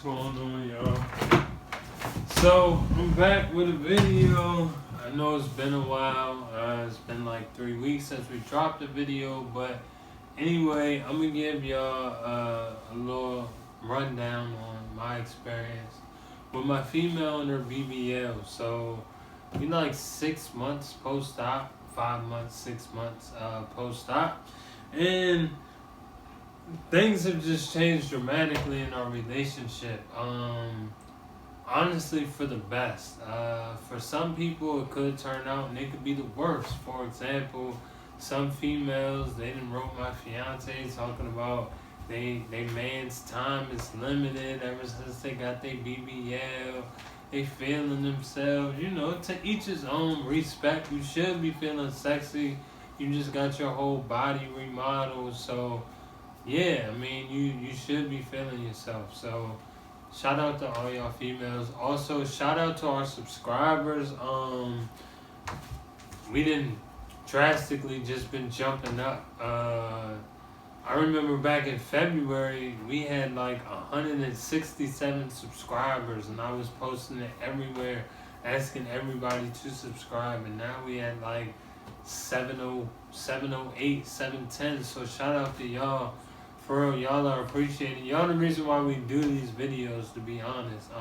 going on, y'all? So I'm back with a video. I know it's been a while. It's been like 3 weeks since we dropped a video, but anyway, I'm gonna give y'all a little rundown on my experience with my female and her BBL. So we like 6 months post-op, 5 months, 6 months post-op, and things have just changed dramatically in our relationship. Honestly, for the best. For some people, it could turn out and it could be the worst. For example, some females, they done wrote my fiance talking about they man's time is limited ever since they got their BBL. They feeling themselves, to each his own. Respect. You should be feeling sexy. You just got your whole body remodeled, so yeah, I mean, you should be feeling yourself. So shout out to all y'all females. Also, shout out to our subscribers. We didn't drastically just been jumping up. I remember back in February, we had like 167 subscribers, and I was posting it everywhere, asking everybody to subscribe, and now we had like 708, 710. So shout out to y'all. For real, y'all are appreciated. Y'all the reason why we do these videos, to be honest.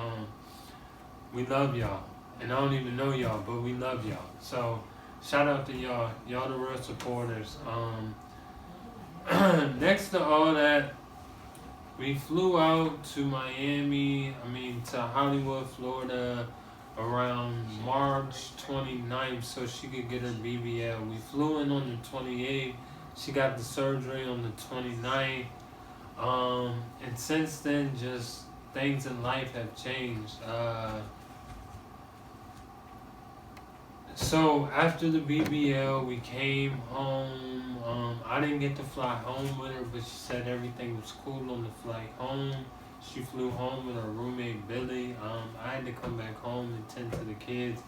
We love y'all. And I don't even know y'all, but we love y'all. So shout out to y'all. Y'all the real supporters. Next to all that, we flew out to to Hollywood, Florida around March 29th so she could get her BBL. We flew in on the 28th. She got the surgery on the 29th. And since then, just things in life have changed. So after the BBL, we came home. I didn't get to fly home with her, but she said everything was cool on the flight home. She flew home with her roommate, Billy. I had to come back home and tend to the kids.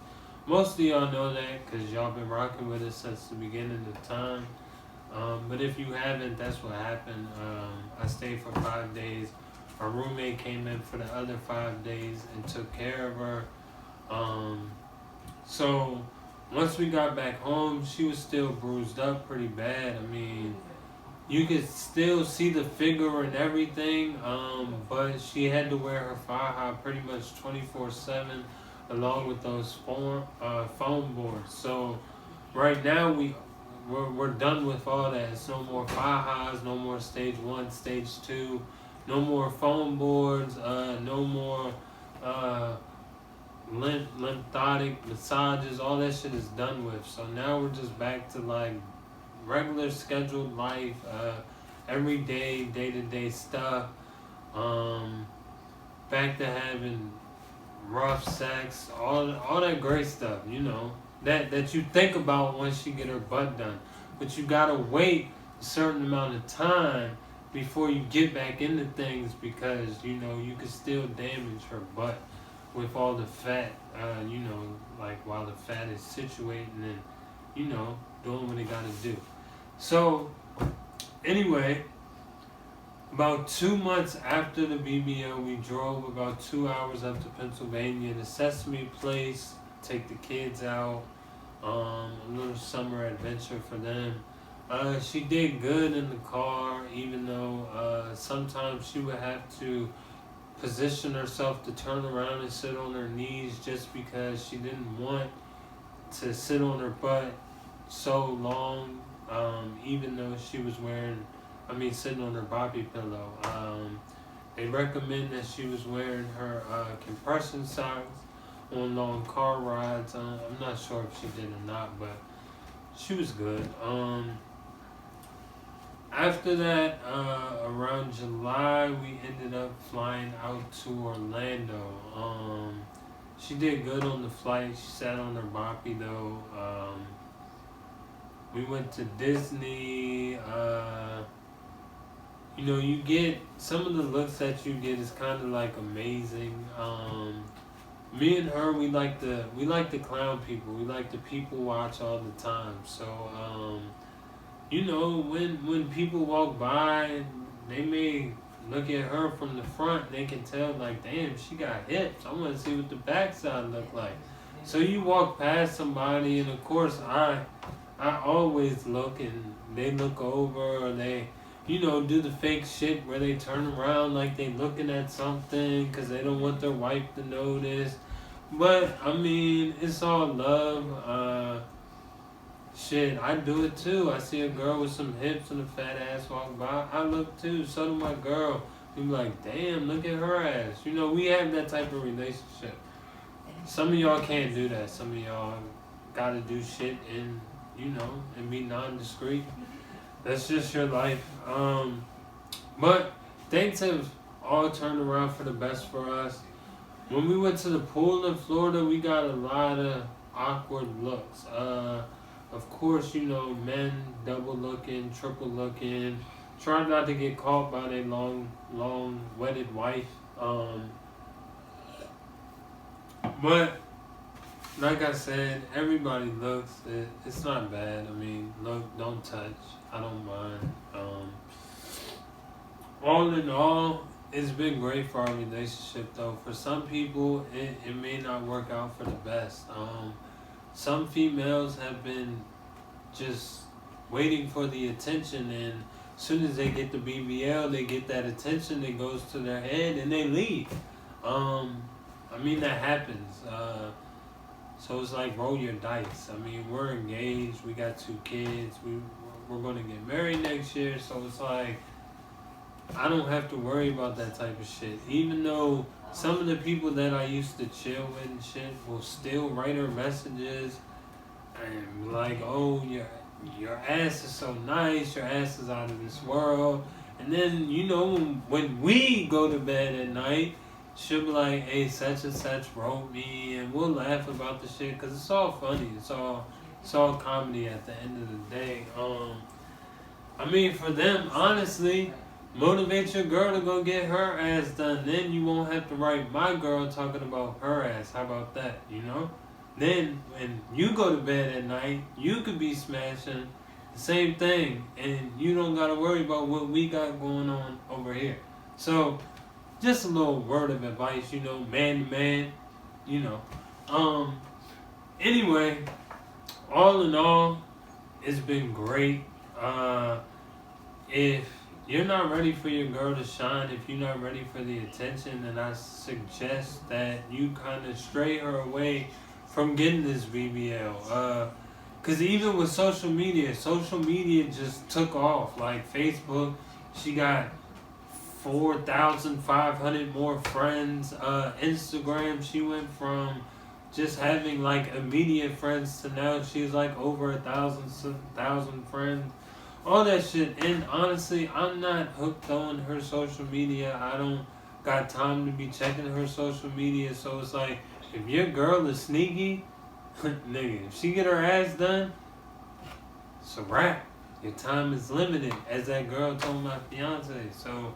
Most of y'all know that because y'all been rocking with us since the beginning of time. But if you haven't, that's what happened. I stayed for 5 days. Our roommate came in for the other 5 days and took care of her. So once we got back home, she was still bruised up pretty bad. I mean, you could still see the figure and everything, but she had to wear her faja pretty much 24/7 along with those foam boards. So right now we're done with all that. It's no more fajas, no more stage 1, stage 2, no more foam boards, no more lymphatic massages. All that shit is done with. So now we're just back to like regular scheduled life, everyday, day-to-day stuff. Back to having rough sex, all that great stuff, that you think about once you get her butt done. But you gotta wait a certain amount of time before you get back into things because, you can still damage her butt with all the fat, like while the fat is situating and, doing what it gotta do. So, anyway, about 2 months after the BBL, we drove about 2 hours up to Pennsylvania to Sesame Place, take the kids out, a little summer adventure for them. She did good in the car, even though sometimes she would have to position herself to turn around and sit on her knees just because she didn't want to sit on her butt so long, even though she was sitting on her boppy pillow. They recommend that she was wearing her compression socks on long car rides. I'm not sure if she did or not, but she was good. After that, around July, we ended up flying out to Orlando. She did good on the flight. She sat on her boppy though. We went to Disney. You get some of the looks that you get is kind of like amazing. Me and her, we like to clown people. We like to people watch all the time. So, when people walk by, they may look at her from the front, they can tell like, damn, she got hips. I want to see what the backside look like. So you walk past somebody, and of course I always look, and they look over, or they, do the fake shit where they turn around like they looking at something because they don't want their wife to notice. But I mean, it's all love. Shit, I do it too. I see a girl with some hips and a fat ass walk by, I look too. So do my girl. You be like, damn, look at her ass. We have that type of relationship. Some of y'all can't do that. Some of y'all gotta do shit and be non-discreet. That's just your life. But things have all turned around for the best for us. When we went to the pool in Florida, we got a lot of awkward looks. Of course, men double looking, triple looking. Try not to get caught by their long wedded wife. But like I said, everybody looks. It's not bad. I mean, look, don't touch. I don't mind. All in all, it's been great for our relationship, though. For some people, it may not work out for the best. Some females have been just waiting for the attention, and as soon as they get the BBL, they get that attention, it goes to their head, and they leave. I mean, that happens. So it's like, roll your dice. I mean, we're engaged. We got 2 kids. We're going to get married next year. So it's like, I don't have to worry about that type of shit. Even though some of the people that I used to chill with and shit will still write her messages and like, oh, your ass is so nice. Your ass is out of this world. And then, when we go to bed at night, she'll be like, hey, such and such wrote me, and we'll laugh about the shit because it's all funny. It's all comedy at the end of the day. I mean, for them, honestly, motivate your girl to go get her ass done. Then you won't have to write my girl talking about her ass. How about that, Then when you go to bed at night, you could be smashing the same thing, and you don't got to worry about what we got going on over here. So, just a little word of advice, man to man, Anyway, all in all, it's been great. If you're not ready for your girl to shine, if you're not ready for the attention, then I suggest that you kind of stray her away from getting this BBL. Because even with social media just took off. Like Facebook, she got 4,500 more friends. Instagram, she went from just having like immediate friends to now she's like over 1,000 friends. All that shit. And honestly, I'm not hooked on her social media. I don't got time to be checking her social media. So it's like, if your girl is sneaky, nigga, if she get her ass done, it's a wrap. Your time is limited, as that girl told my fiance. So,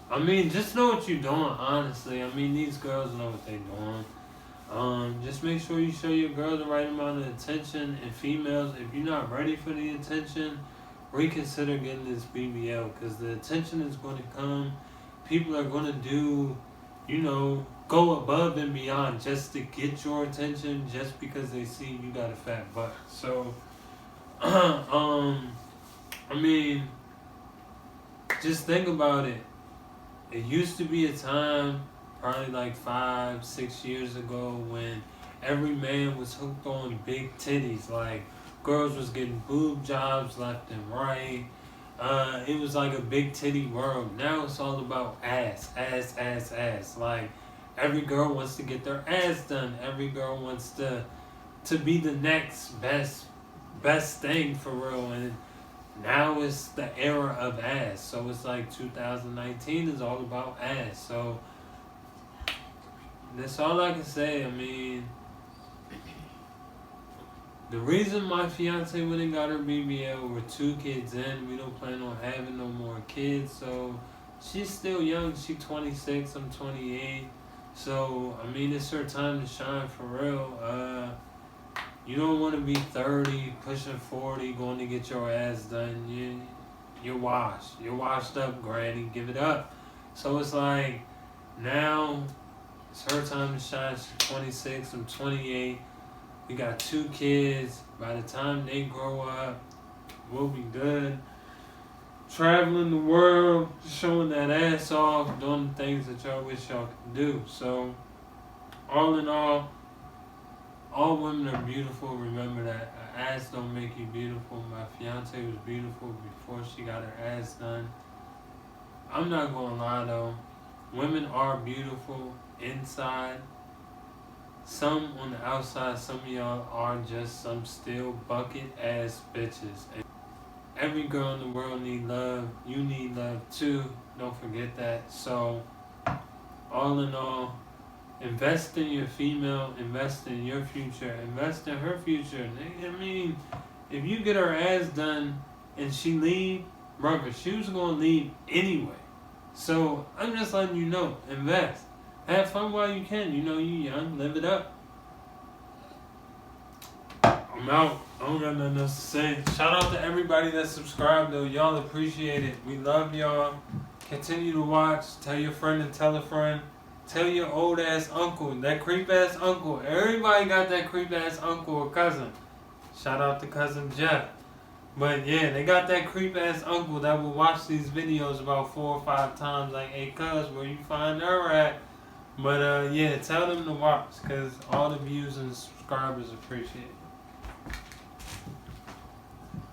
I mean, just know what you're doing, honestly. I mean, these girls know what they're doing. Just make sure you show your girl the right amount of attention. And females, if you're not ready for the attention, reconsider getting this BBL, because the attention is going to come. People are going to do, go above and beyond just to get your attention, just because they see you got a fat butt. So, I mean, just think about it. It used to be a time, probably like 5-6 years ago, when every man was hooked on big titties. Like, girls was getting boob jobs left and right. It was like a big titty world. Now it's all about ass. Like, every girl wants to get their ass done. Every girl wants to be the next best thing for real. And now it's the era of ass. So it's like 2019 is all about ass. So that's all I can say. I mean, the reason my fiance went and got her BBL, we're 2 kids in. We don't plan on having no more kids. So she's still young. She's 26. I'm 28. So, I mean, it's her time to shine for real. You don't want to be 30, pushing 40, going to get your ass done. You're washed. You're washed up, granny. Give it up. So it's like, now it's her time to shine. She's 26, I'm 28. We got 2 kids. By the time they grow up, we'll be good. Traveling the world, showing that ass off, doing the things that y'all wish y'all could do. So, all in all women are beautiful. Remember that. An ass don't make you beautiful. My fiance was beautiful before she got her ass done. I'm not gonna lie though. Women are beautiful inside. Some on the outside, some of y'all are just some still bucket ass bitches. And every girl in the world need love. You need love too. Don't forget that. So, all in all, invest in your female, invest in your future, invest in her future. I mean, if you get her ass done and she leave, brother, she was gonna leave anyway. So I'm just letting you know, invest. Have fun while you can. You know you young, live it up. I'm out. I don't got nothing else to say. Shout out to everybody that subscribed though. Y'all appreciate it. We love y'all. Continue to watch. Tell your friend and tell a friend. Tell your old ass uncle, that creep ass uncle. Everybody got that creep ass uncle or cousin. Shout out to cousin Jeff. But yeah, they got that creep ass uncle that will watch these videos about 4 or 5 times. Like, hey cuz, where you find her at? But yeah, tell them to watch, cause all the views and subscribers appreciate it.